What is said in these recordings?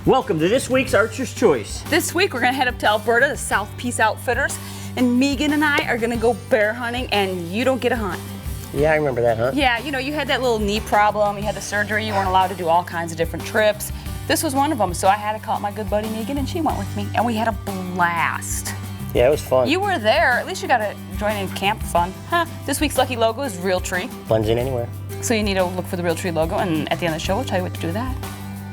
Welcome to this week's Archer's Choice. This week we're gonna head up to Alberta, the South Peace Outfitters, and Meegan and I are gonna go bear hunting, and you don't get a hunt. Yeah, I remember that hunt. Yeah, you know, you had that little knee problem, you had the surgery, you weren't allowed to do all kinds of different trips. This was one of them, so I had to call my good buddy Meegan, and she went with me, and we had a blast. Yeah, it was fun. You were there, at least you got to join in camp fun. Huh, this week's lucky logo is Realtree. Blends in anywhere. So you need to look for the Realtree logo, and at the end of the show, we'll tell you what to do with that.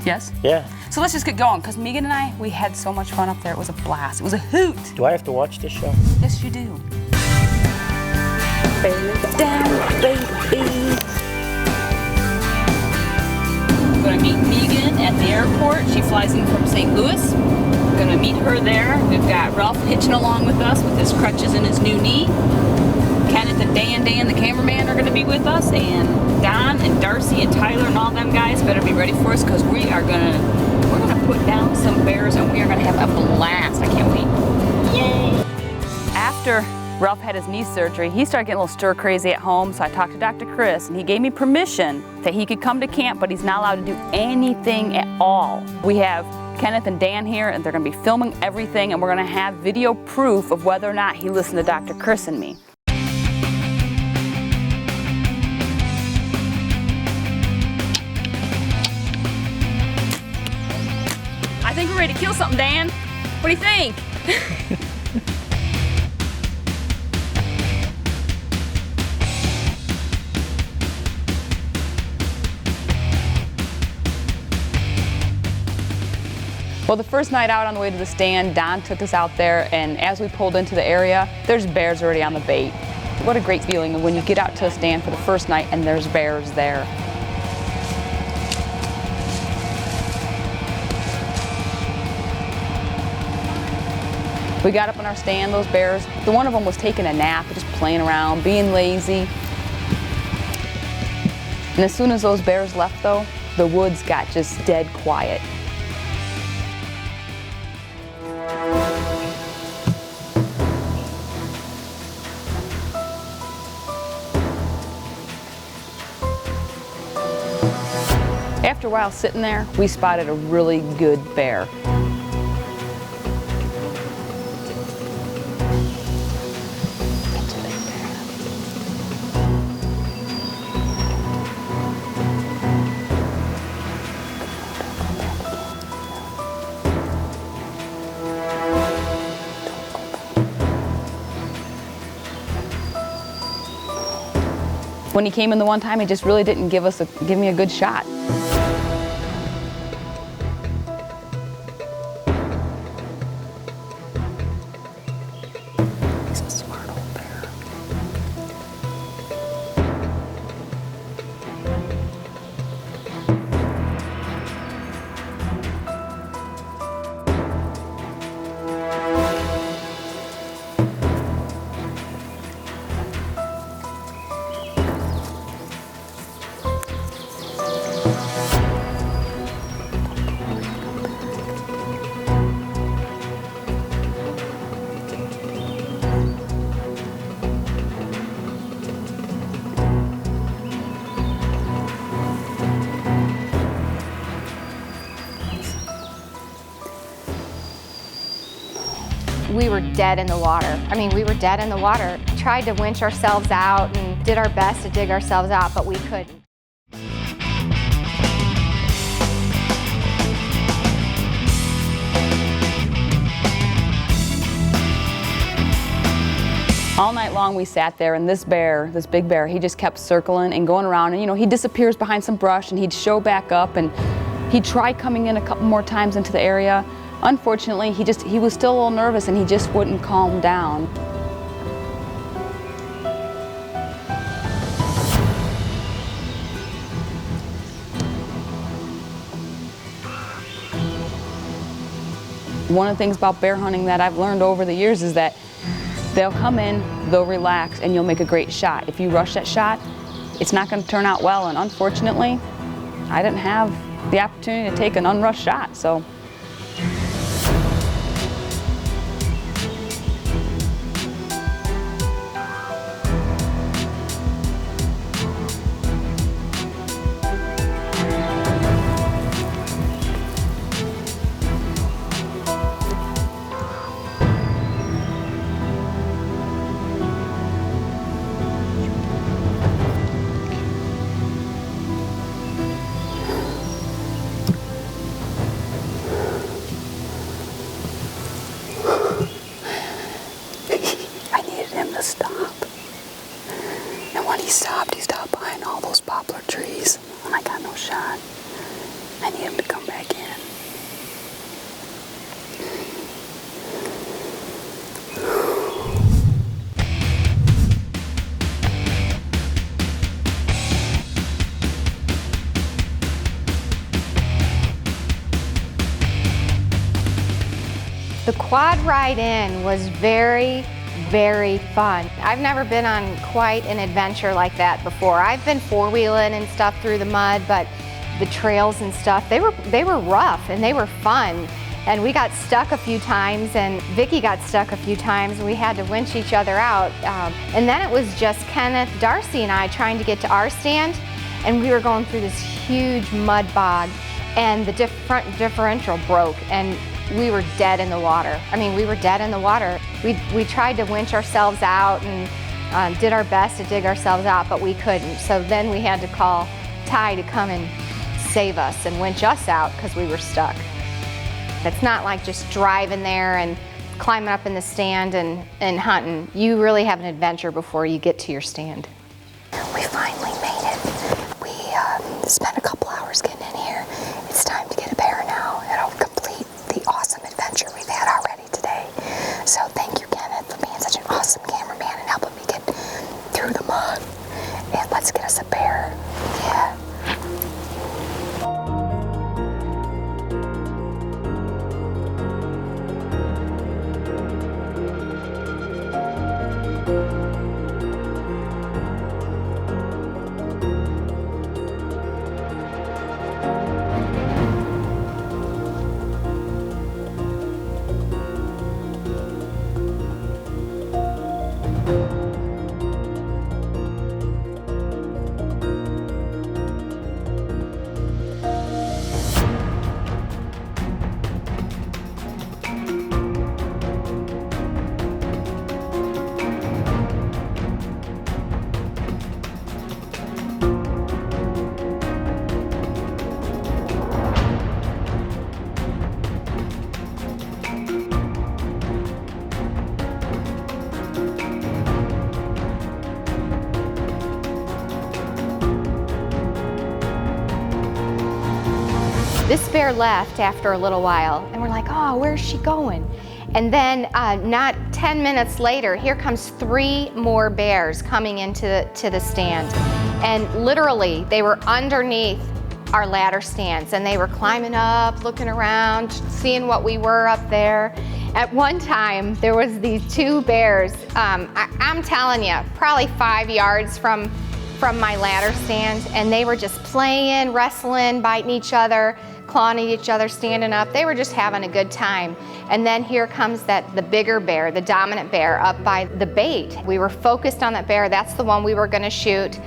Yes? Yeah. So let's just get going, because Meegan and I, we had so much fun up there. It was a blast. It was a hoot. Do I have to watch this show? Yes, you do. Bear down, baby. I'm going to meet Meegan at the airport. She flies in from St. Louis. I'm going to meet her there. We've got Ralph hitching along with us with his crutches and his new knee. Kenneth and Dan, the cameraman, are going to be with us, and Don and Darcy and Tyler and all them guys better be ready for us, because we're gonna put down some bears and we are gonna have a blast. I can't wait. Yay! After Ralph had his knee surgery, he started getting a little stir crazy at home, so I talked to Dr. Chris, and he gave me permission that he could come to camp, but he's not allowed to do anything at all. We have Kenneth and Dan here, and they're gonna be filming everything, and we're gonna have video proof of whether or not he listened to Dr. Chris and me. I think we're ready to kill something, Dan. What do you think? Well, the first night out on the way to the stand, Don took us out there, and as we pulled into the area, there's bears already on the bait. What a great feeling when you get out to a stand for the first night and there's bears there. We got up on our stand, those bears, the one of them was taking a nap, just playing around, being lazy. And as soon as those bears left though, the woods got just dead quiet. After a while sitting there, we spotted a really good bear. When he came in the one time, he just really didn't give me a good shot. He's a smart old bear. We were dead in the water. I mean, we were dead in the water. Tried to winch ourselves out and did our best to dig ourselves out, but we couldn't. All night long we sat there, and this bear, this big bear, he just kept circling and going around, and you know, he disappears behind some brush and he'd show back up, and he'd try coming in a couple more times into the area. Unfortunately, he was still a little nervous, and he just wouldn't calm down. One of the things about bear hunting that I've learned over the years is that they'll come in, they'll relax, and you'll make a great shot. If you rush that shot, it's not going to turn out well, and unfortunately, I didn't have the opportunity to take an unrushed shot, so. The quad ride in was very, very fun. I've never been on quite an adventure like that before. I've been four-wheeling and stuff through the mud, but the trails and stuff, they were rough and they were fun. And we got stuck a few times, and Vicki got stuck a few times, and we had to winch each other out. And then it was just Kenneth, Darcy, and I trying to get to our stand, and we were going through this huge mud bog, and the front differential broke, and we were dead in the water. I mean, we were dead in the water. We tried to winch ourselves out and did our best to dig ourselves out, but we couldn't. So then we had to call Ty to come and save us and winch us out because we were stuck. It's not like just driving there and climbing up in the stand and hunting. You really have an adventure before you get to your stand. We finally made it. We spent a couple hours getting in here. It's time to get a bear now. It'll complete the awesome adventure we've had already today. So thank you, Kenneth, for being such an awesome cameraman and helping me get through the mud. And let's get us a bear. Yeah. This bear left after a little while, and we're like, oh, where's she going? And then not 10 minutes later, here comes 3 more bears coming into the stand. And literally, they were underneath our ladder stands, and they were climbing up, looking around, seeing what we were up there. At one time, there was these 2 bears, I'm telling you, probably 5 yards from my ladder stand, and they were just playing, wrestling, biting each other, clawing at each other, standing up. They were just having a good time. And then here comes the bigger bear, the dominant bear, up by the bait. We were focused on that bear. That's the one we were gonna shoot.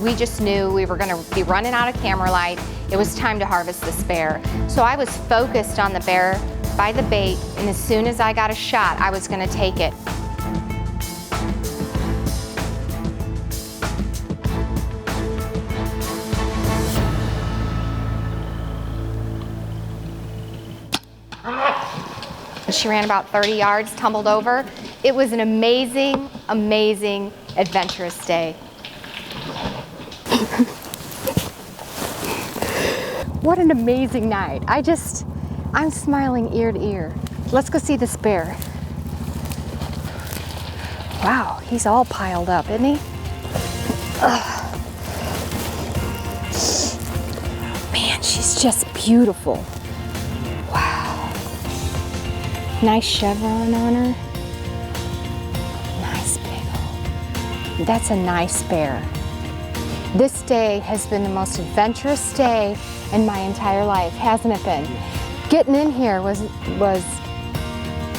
We just knew we were gonna be running out of camera light. It was time to harvest this bear. So I was focused on the bear by the bait, and as soon as I got a shot, I was gonna take it. She ran about 30 yards, tumbled over. It was an amazing, amazing, adventurous day. What an amazing night. I'm smiling ear to ear. Let's go see this bear. Wow, he's all piled up, isn't he? Ugh. Man, she's just beautiful. Wow. Nice chevron on her. Nice big old. That's a nice bear. This day has been the most adventurous day in my entire life, hasn't it been? Getting in here was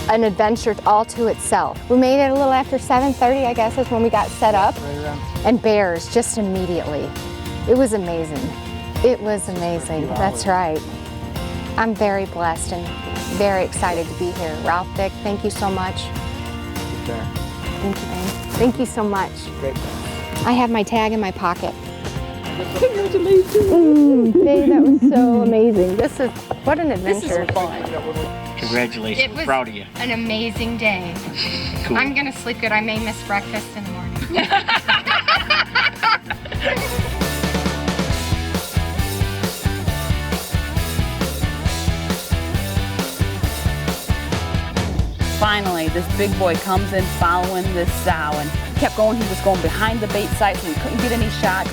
an adventure all to itself. We made it a little after 7:30, I guess, is when we got set up. Right around. And bears just immediately. It was amazing. It was amazing. That's right. I'm very blessed and very excited to be here. Ralph, Vic, thank you so much. Thank you, Ben. Thank you so much. Great. I have my tag in my pocket. Congratulations. Babe, that was so amazing. What an adventure. This is fun. Congratulations. We're proud of you. An amazing day. Cool. I'm gonna sleep good. I may miss breakfast in the morning. Finally, this big boy comes in following this sow, and kept going. He was going behind the bait site, so we couldn't get any shots.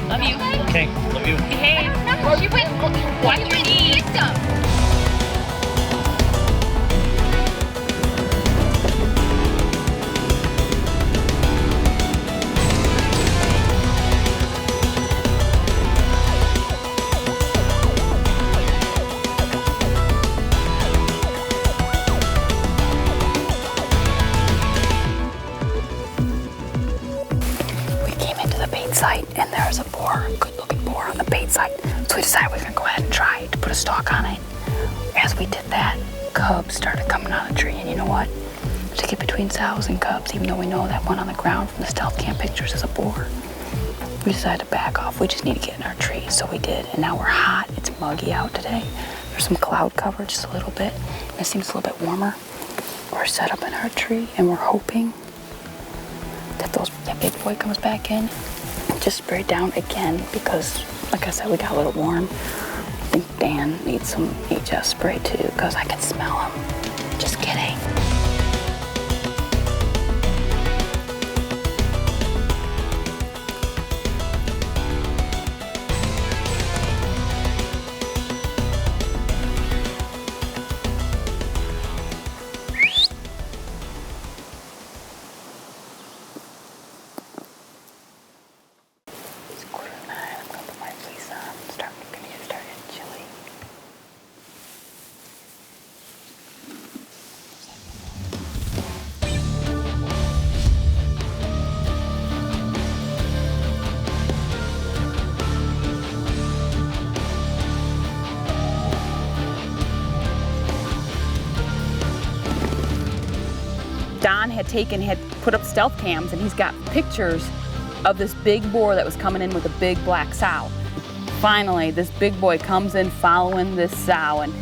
Love you. Okay, love you. Hey, she went. Watch your knees. Site, and there's a boar, a good looking boar on the bait site. So we decided we were gonna go ahead and try to put a stalk on it. As we did that, cubs started coming out of the tree, and you know what? To get between sows and cubs, even though we know that one on the ground from the stealth cam pictures is a boar, we decided to back off. We just need to get in our tree, so we did. And now we're hot, it's muggy out today. There's some cloud cover, just a little bit. It seems a little bit warmer. We're set up in our tree, and we're hoping that that big boy comes back in. Just spray down again because, like I said, we got a little warm. I think Dan needs some HS spray too because I can smell him. Just kidding. Don had put up stealth cams, and he's got pictures of this big boar that was coming in with a big black sow. Finally, this big boy comes in following this sow, and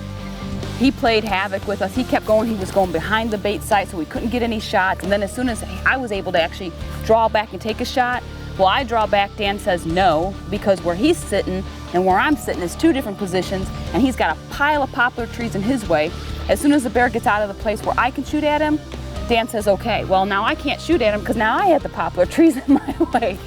he played havoc with us. He kept going. He was going behind the bait site, so we couldn't get any shots. And then as soon as I was able to actually draw back and take a shot, well, I draw back, Dan says no, because where he's sitting and where I'm sitting is two different positions, and he's got a pile of poplar trees in his way. As soon as the bear gets out of the place where I can shoot at him, Dan says, okay. Well, now I can't shoot at him because now I had the poplar trees in my way.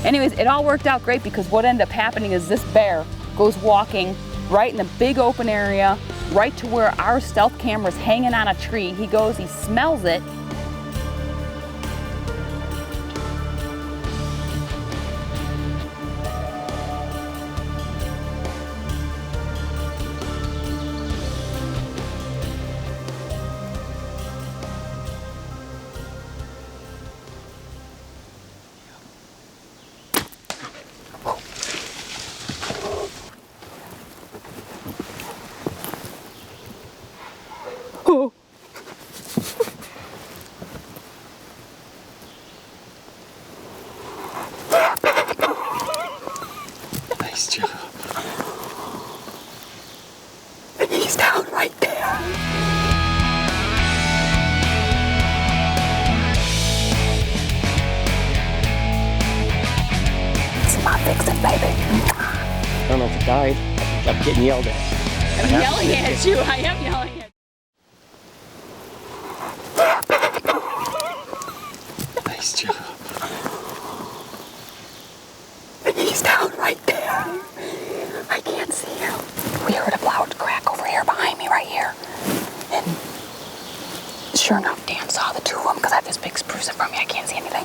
Anyways, it all worked out great because what ended up happening is this bear goes walking right in the big open area, right to where our stealth camera's hanging on a tree. He goes, he smells it. Oh. Nice job. He's down right there. It's my fixin', baby. I don't know if it died. I'm getting yelled at. I'm yelling at you. I am yelling at you. Nice job. He's down right there. I can't see him. We heard a loud crack over here behind me right here. And sure enough, Dan saw the two of them because I have this big spruce in front of me. I can't see anything.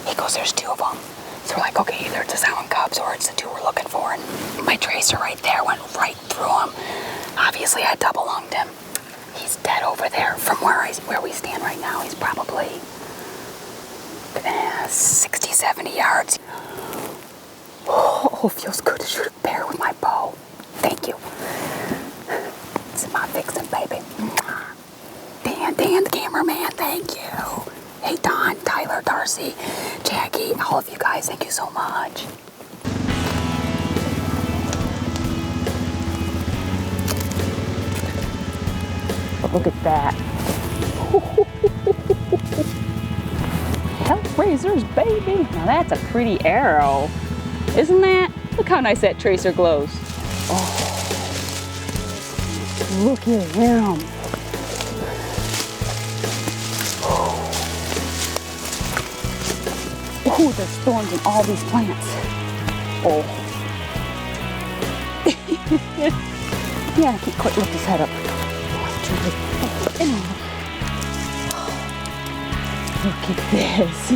He goes, there's two of them. So we're like, okay, either it's a sow and cubs or it's the two we're looking for. And my tracer right there went right through him. Obviously, I double lunged him. He's dead over there from where we stand right now. He's probably 60, 70 yards. Oh, feels good to shoot a bear with my bow. Thank you. It's my fixin', baby. Dan, the cameraman, thank you. Hey, Don, Tyler, Darcy, Jackie, all of you guys, thank you so much. But look at that. Hellraisers, baby. Now that's a pretty arrow, isn't that? Look how nice that tracer glows. Oh, look at him. Oh, there's thorns in all these plants. Oh. Yeah, I can't quite lift his head up. Look at this.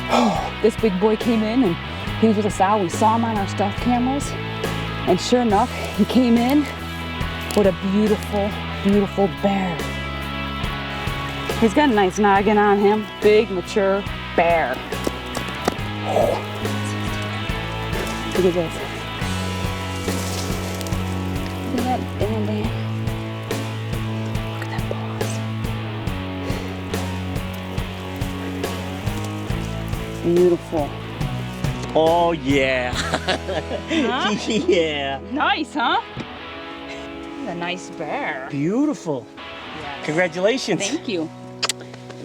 Oh, this big boy came in and he was with a sow. We saw him on our stealth cameras. And sure enough, he came in with a beautiful, beautiful bear. He's got a nice noggin on him. Big, mature bear. Oh. Look at this. Look at that band. Look at that paws. Beautiful. Oh, yeah. Huh? Yeah. Nice, huh? A nice bear. Beautiful. Yes. Congratulations. Thank you.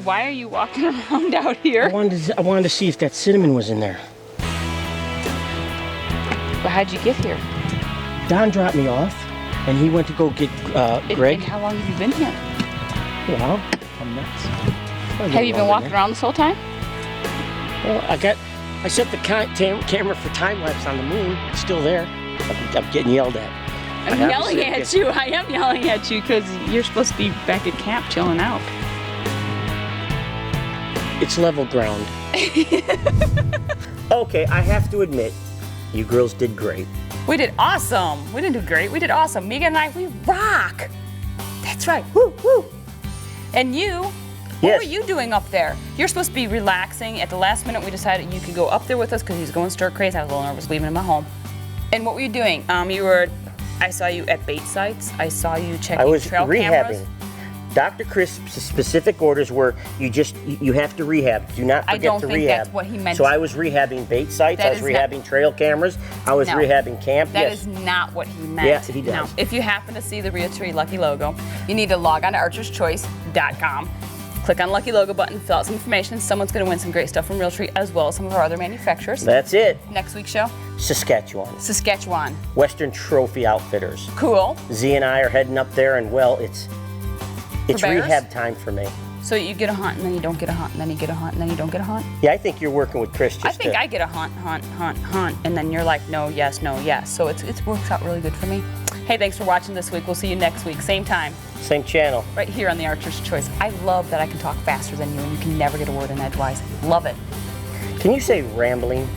Why are you walking around out here? I wanted to see if that cinnamon was in there. But how'd you get here? Don dropped me off, and he went to go get Greg. And how long have you been here? Well, I'm nuts. Have you been walking around this whole time? Well, I set the camera for time lapse on the moon. It's still there. I'm getting yelled at. I'm yelling at you. I am yelling at you because you're supposed to be back at camp chilling out. It's level ground. Okay, I have to admit, you girls did great. We did awesome. We didn't do great. We did awesome. Megan and I, we rock. That's right. Woo, woo. And you, what were you doing up there? You're supposed to be relaxing. At the last minute, we decided you could go up there with us because he's going stir crazy. I was a little nervous leaving him at home. And what were you doing? I saw you at bait sites. I saw you checking trail cameras. Dr. Chris' specific orders were you have to rehab. Do not forget to rehab. I don't think that's what he meant. So I was rehabbing bait sites. I was rehabbing trail cameras. I was rehabbing camp. That is not what he meant. Yeah, he does. No. If you happen to see the Rio Tree Lucky logo, you need to log on to archerschoice.com. Click on Lucky Logo button, fill out some information. Someone's going to win some great stuff from Realtree as well as some of our other manufacturers. That's it. Next week's show? Saskatchewan. Western Trophy Outfitters. Cool. Z and I are heading up there, and well, it's rehab time for me. So you get a hunt, and then you don't get a hunt, and then you get a hunt, and then you don't get a hunt? Yeah, I think you're working with Chris. I think I get a hunt, and then you're like, no, yes, no, yes. So it works out really good for me. Hey, thanks for watching this week. We'll see you next week, same time. Same channel. Right here on the Archer's Choice. I love that I can talk faster than you and you can never get a word in edgewise. Love it. Can you say rambling?